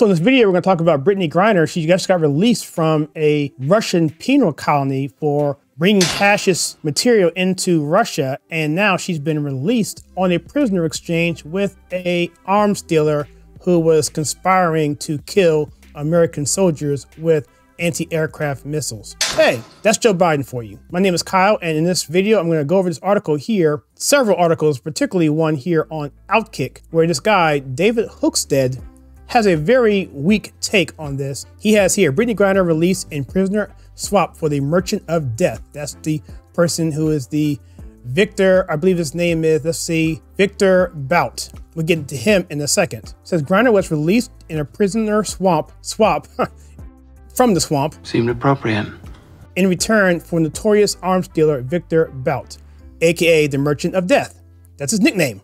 So in this video, we're going to talk about Brittany Griner. She just got released from a Russian penal colony for bringing fascist material into Russia. And now she's been released on a prisoner exchange with an arms dealer who was conspiring to kill American soldiers with anti-aircraft missiles. Hey, that's Joe Biden for you. My name is Kyle, and in this video, I'm going to go over this article here, several articles, particularly one here on Outkick, where this guy, David Hookstead, has a very weak take on this. He has here, Brittany Griner released in prisoner swap for the Merchant of Death. That's the person who is the Victor, I believe his name is, let's see, Victor Bout. We'll get to him in a second. It says Griner was released in a prisoner swap from the swamp. Seemed appropriate. In return for notorious arms dealer Victor Bout, AKA the Merchant of Death. That's his nickname.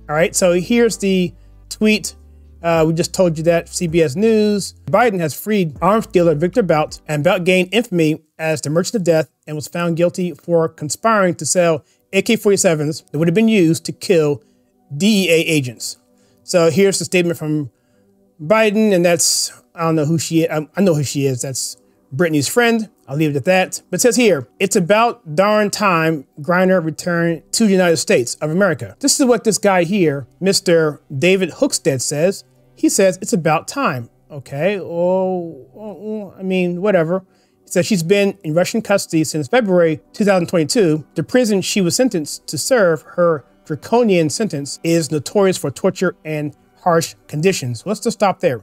All right, so here's the tweet. We just told you that, CBS News. Biden has freed arms dealer Victor Bout, and Bout gained infamy as the Merchant of Death and was found guilty for conspiring to sell AK-47s that would have been used to kill DEA agents. So here's the statement from Biden, and that's, I don't know who she is. I know who she is. That's Brittany's friend. I'll leave it at that. But it says here, it's about darn time Griner returned to the United States of America. This is what this guy here, Mr. David Hookstead, says. He says it's about time. Okay, I mean, whatever. He says she's been in Russian custody since February 2022. The prison she was sentenced to serve her draconian sentence is notorious for torture and harsh conditions. Let's just stop there.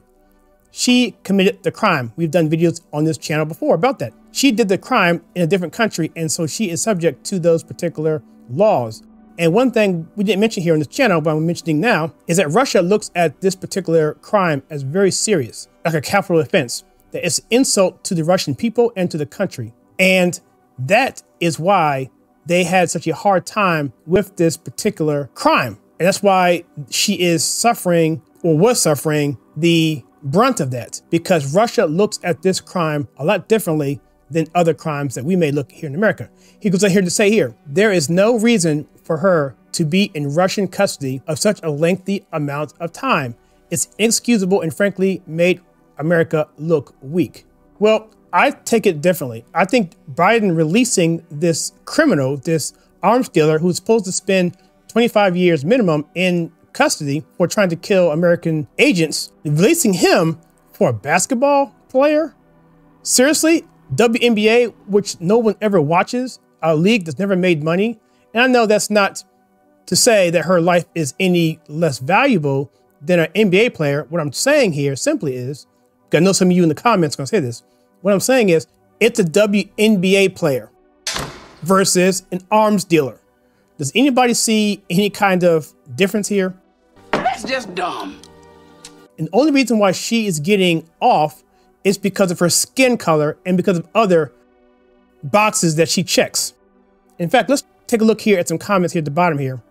She committed the crime. We've done videos on this channel before about that. She did the crime in a different country, and so she is subject to those particular laws. And one thing we didn't mention here on this channel, but I'm mentioning now, is that Russia looks at this particular crime as very serious, like a capital offense, that it's an insult to the Russian people and to the country. And that is why they had such a hard time with this particular crime. And that's why she is suffering, or was suffering, the brunt of that, because Russia looks at this crime a lot differently than other crimes that we may look here in America. He goes on here to say here, there is no reason for her to be in Russian custody of such a lengthy amount of time. It's inexcusable and frankly made America look weak. Well, I take it differently. I think Biden releasing this criminal, this arms dealer who's supposed to spend 25 years minimum in custody for trying to kill American agents, releasing him for a basketball player? Seriously? WNBA, which no one ever watches, a league that's never made money. And I know that's not to say that her life is any less valuable than an NBA player. What I'm saying here simply is, I know some of you in the comments are going to say this. What I'm saying is, it's a WNBA player versus an arms dealer. Does anybody see any kind of difference here? That's just dumb. And the only reason why she is getting off is because of her skin color and because of other boxes that she checks. In fact, let's take a look here at some comments here at the bottom here.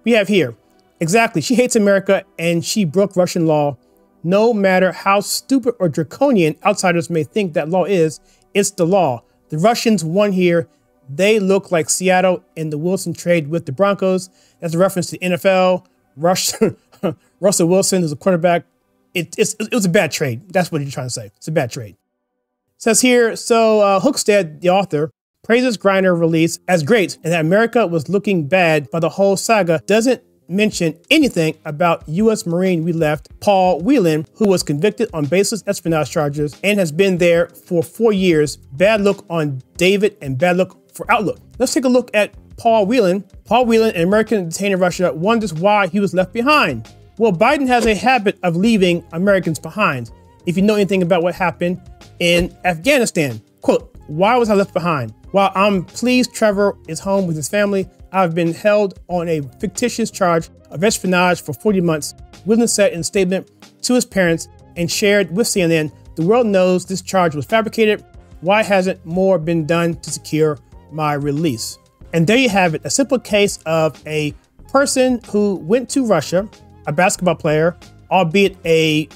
We have here, exactly, she hates America and she broke Russian law. No matter how stupid or draconian outsiders may think that law is, it's the law. The Russians won here. They look like Seattle in the Wilson trade with the Broncos. That's a reference to NFL. Russell Wilson is a quarterback. It was a bad trade. That's what you're trying to say. It's a bad trade. It says here, so Hookstead, the author, praises Griner release as great and that America was looking bad by the whole saga. Doesn't mention anything about U.S. Marine we left, Paul Whelan, who was convicted on baseless espionage charges and has been there for 4 years. Bad look on David and bad look for Outlook. Let's take a look at Paul Whelan. Paul Whelan, an American detained in Russia, wonders why he was left behind. Well, Biden has a habit of leaving Americans behind. If you know anything about what happened in Afghanistan, quote, why was I left behind? While I'm pleased Trevor is home with his family, I've been held on a fictitious charge of espionage for 40 months. Whelan said in a statement to his parents and shared with CNN, the world knows this charge was fabricated. Why hasn't more been done to secure my release? And there you have it, a simple case of a person who went to Russia, a basketball player, albeit a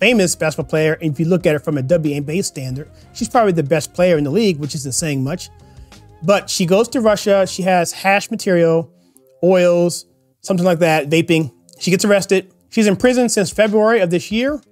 famous basketball player. And if you look at it from a WNBA standard, she's probably the best player in the league, which isn't saying much. But she goes to Russia. She has hash material, oils, something like that, vaping. She gets arrested. She's in prison since February of this year.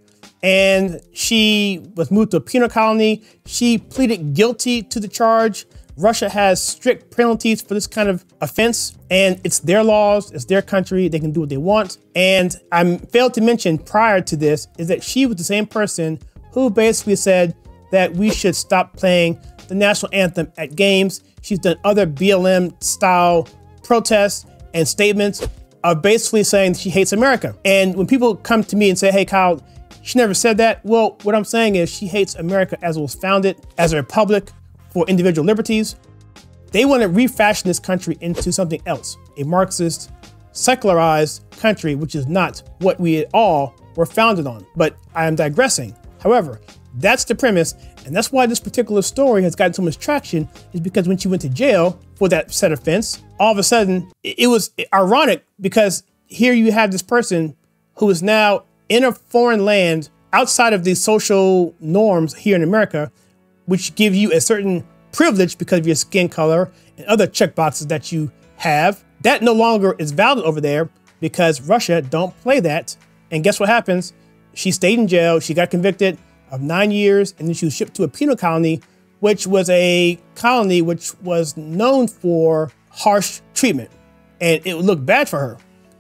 and she was moved to a penal colony. She pleaded guilty to the charge. Russia has strict penalties for this kind of offense, and it's their laws, it's their country, they can do what they want. And I failed to mention prior to this is that she was the same person who basically said that we should stop playing the national anthem at games. She's done other BLM style protests and statements of basically saying she hates America. And when people come to me and say, hey, Kyle, she never said that. Well, what I'm saying is she hates America as it was founded, as a republic for individual liberties. They want to refashion this country into something else, a Marxist, secularized country, which is not what we all were founded on. But I am digressing. However, that's the premise, and that's why this particular story has gotten so much traction, is because when she went to jail for that said offense, all of a sudden, it was ironic because here you have this person who is now in a foreign land outside of these social norms here in America, which give you a certain privilege because of your skin color and other checkboxes that you have. That no longer is valid over there because Russia don't play that. And guess what happens? She stayed in jail. She got convicted of 9 years, and then she was shipped to a penal colony, which was a colony which was known for harsh treatment. And it would look bad for her.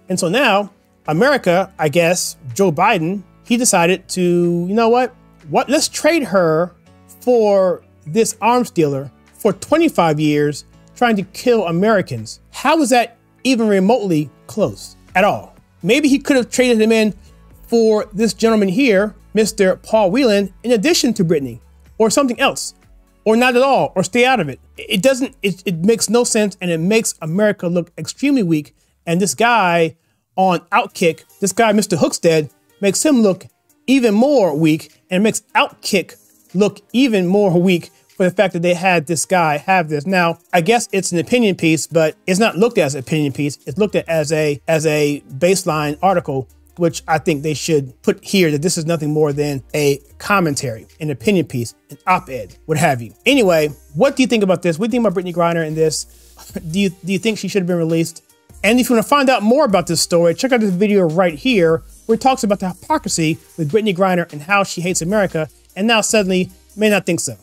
And so now America, I guess, Joe Biden, he decided to, you know what? Let's trade her for this arms dealer for 25 years trying to kill Americans. How is that even remotely close at all? Maybe he could have traded him in for this gentleman here, Mr. Paul Whelan, in addition to Brittany, or something else, or not at all, or stay out of it. It makes no sense, and it makes America look extremely weak. And this guy on Outkick, this guy, Mr. Hookstead, makes him look even more weak, and makes Outkick look even more weak for the fact that they had this guy have this. Now, I guess it's an opinion piece, but it's not looked at as an opinion piece. It's looked at as a baseline article, which I think they should put here, that this is nothing more than a commentary, an opinion piece, an op-ed, what have you. Anyway, what do you think about this? What do you think about Brittany Griner and this? Do you think she should have been released? And if you want to find out more about this story, check out this video right here, where it talks about the hypocrisy with Brittany Griner and how she hates America, and now suddenly may not think so.